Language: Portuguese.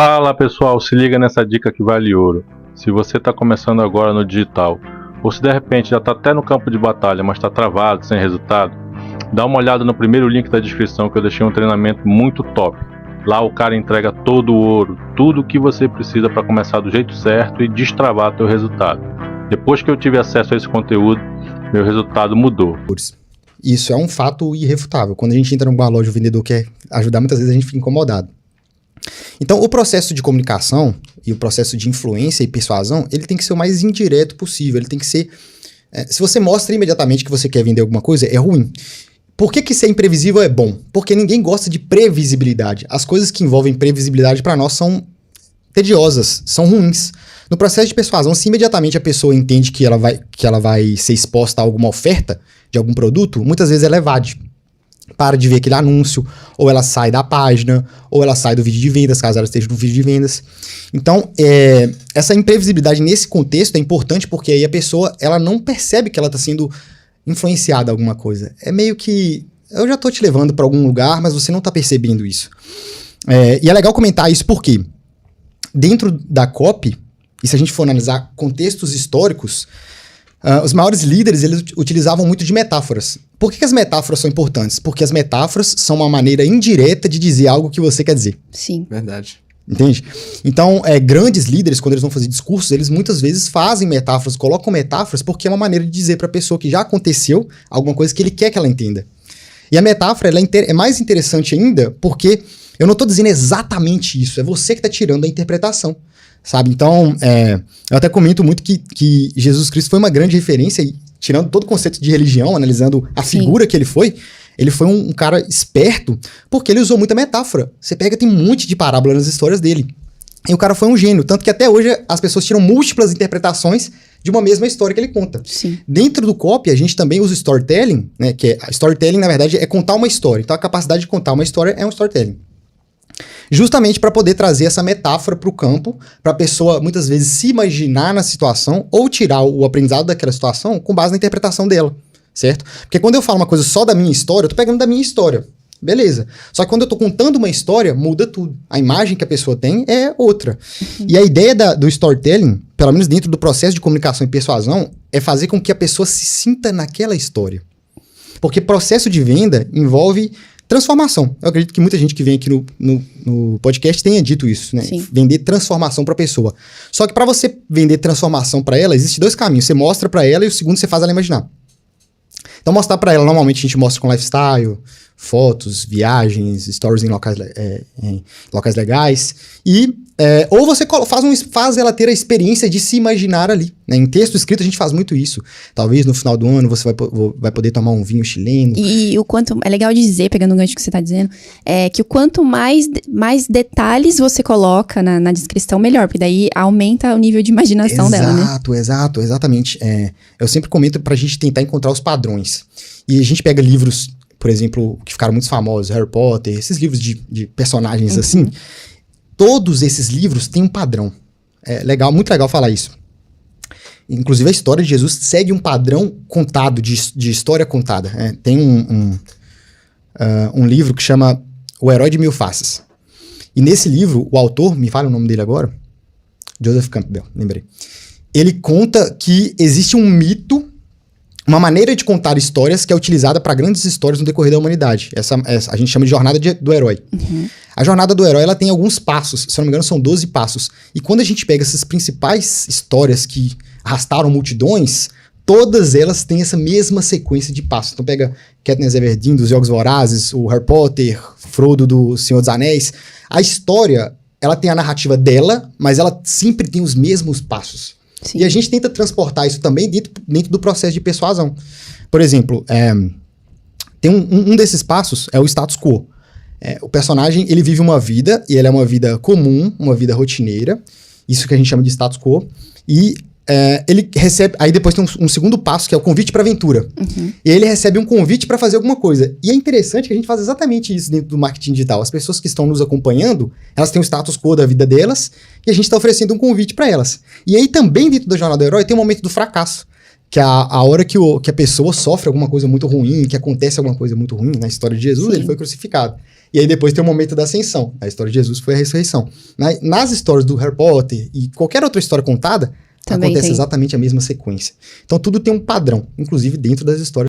Fala pessoal, se liga nessa dica que vale ouro. Se você está começando agora no digital, ou se de repente já está até no campo de batalha, mas está travado, sem resultado, dá uma olhada no primeiro link da descrição que eu deixei um treinamento muito top. Lá o cara entrega todo o ouro, tudo o que você precisa para começar do jeito certo e destravar teu resultado. Depois que eu tive acesso a esse conteúdo, meu resultado mudou. Isso é um fato irrefutável. Quando a gente entra numa loja, o vendedor quer ajudar, muitas vezes a gente fica incomodado. Então, o processo de comunicação e o processo de influência e persuasão, ele tem que ser o mais indireto possível. Ele tem que ser... se você mostra imediatamente que você quer vender alguma coisa, é ruim. Por que ser imprevisível é bom? Porque ninguém gosta de previsibilidade. As coisas que envolvem previsibilidade para nós são tediosas, são ruins. No processo de persuasão, se imediatamente a pessoa entende que ela vai ser exposta a alguma oferta de algum produto, muitas vezes ela evade. Para de ver aquele anúncio, ou ela sai da página, ou ela sai do vídeo de vendas, caso ela esteja no vídeo de vendas. Então, essa imprevisibilidade nesse contexto é importante porque aí a pessoa ela não percebe que ela está sendo influenciada a alguma coisa. É meio que, eu já estou te levando para algum lugar, mas você não está percebendo isso. E é legal comentar isso porque dentro da copy, e se a gente for analisar contextos históricos, os maiores líderes, eles utilizavam muito de metáforas. Por que as metáforas são importantes? Porque as metáforas são uma maneira indireta de dizer algo que você quer dizer. Sim. Verdade. Entende? Então, grandes líderes, quando eles vão fazer discursos, eles muitas vezes fazem metáforas, colocam metáforas, porque é uma maneira de dizer para a pessoa que já aconteceu alguma coisa que ele quer que ela entenda. E a metáfora ela é mais interessante ainda, porque eu não estou dizendo exatamente isso, é você que está tirando a interpretação. Sabe? Então, eu até comento muito que Jesus Cristo foi uma grande referência, e tirando todo o conceito de religião, analisando a figura que ele foi um cara esperto, porque ele usou muita metáfora. Você pega, tem um monte de parábola nas histórias dele. E o cara foi um gênio, tanto que até hoje as pessoas tiram múltiplas interpretações de uma mesma história que ele conta. Sim. Dentro do copy, a gente também usa storytelling, né? Que storytelling, na verdade, é contar uma história. Então, a capacidade de contar uma história é um storytelling. Justamente para poder trazer essa metáfora para o campo, para a pessoa muitas vezes se imaginar na situação ou tirar o aprendizado daquela situação com base na interpretação dela, certo? Porque quando eu falo uma coisa só da minha história, eu tô pegando da minha história, beleza. Só que quando eu tô contando uma história, muda tudo. A imagem que a pessoa tem é outra. E a ideia do storytelling, pelo menos dentro do processo de comunicação e persuasão, é fazer com que a pessoa se sinta naquela história. Porque processo de venda envolve transformação. Eu acredito que muita gente que vem aqui no podcast tenha dito isso, né? Sim. Vender transformação para a pessoa. Só que para você vender transformação para ela, existem dois caminhos. Você mostra para ela e o segundo você faz ela imaginar. Então, mostrar para ela, normalmente a gente mostra com lifestyle, fotos, viagens, stories em locais legais. E, ou você faz ela ter a experiência de se imaginar ali. Né? Em texto escrito a gente faz muito isso. Talvez no final do ano você vai poder tomar um vinho chileno. E o quanto, é legal dizer, pegando o gancho que você está dizendo, que o quanto mais detalhes você coloca na descrição, melhor. Porque daí aumenta o nível de imaginação dela, né? Exatamente. Eu sempre comento pra gente tentar encontrar os padrões. E a gente pega livros, por exemplo, que ficaram muito famosos, Harry Potter, esses livros de personagens assim, todos esses livros têm um padrão. Muito legal falar isso. Inclusive a história de Jesus segue um padrão contado, de história contada. Tem um livro que chama O Herói de Mil Faces. E nesse livro, o autor, me fala o nome dele agora, Joseph Campbell, lembrei. Ele conta que existe um mito, uma maneira de contar histórias que é utilizada para grandes histórias no decorrer da humanidade. Essa a gente chama de jornada do herói. A jornada do herói ela tem alguns passos, se eu não me engano são 12 passos. E quando a gente pega essas principais histórias que arrastaram multidões, todas elas têm essa mesma sequência de passos. Então pega Katniss Everdeen dos Jogos Vorazes, o Harry Potter, Frodo do Senhor dos Anéis. A história, ela tem a narrativa dela, mas ela sempre tem os mesmos passos. Sim. E a gente tenta transportar isso também dentro do processo de persuasão. Por exemplo, tem um desses passos é o status quo. O personagem, ele vive uma vida, e ela é uma vida comum, uma vida rotineira, isso que a gente chama de status quo, e ele recebe, aí depois tem um segundo passo, que é o convite para aventura. E ele recebe um convite para fazer alguma coisa. E é interessante que a gente faz exatamente isso dentro do marketing digital. As pessoas que estão nos acompanhando, elas têm o status quo da vida delas, e a gente está oferecendo um convite para elas. E aí também dentro da jornada do herói tem um momento do fracasso, que é a hora que a pessoa sofre alguma coisa muito ruim, que acontece alguma coisa muito ruim. Na história de Jesus, ele foi crucificado. e aí depois tem o momento da ascensão. A história de Jesus foi a ressurreição. Nas histórias do Harry Potter e qualquer outra história contada, Também acontece tem. exatamente a mesma sequência. Então tudo tem um padrão, inclusive dentro das histórias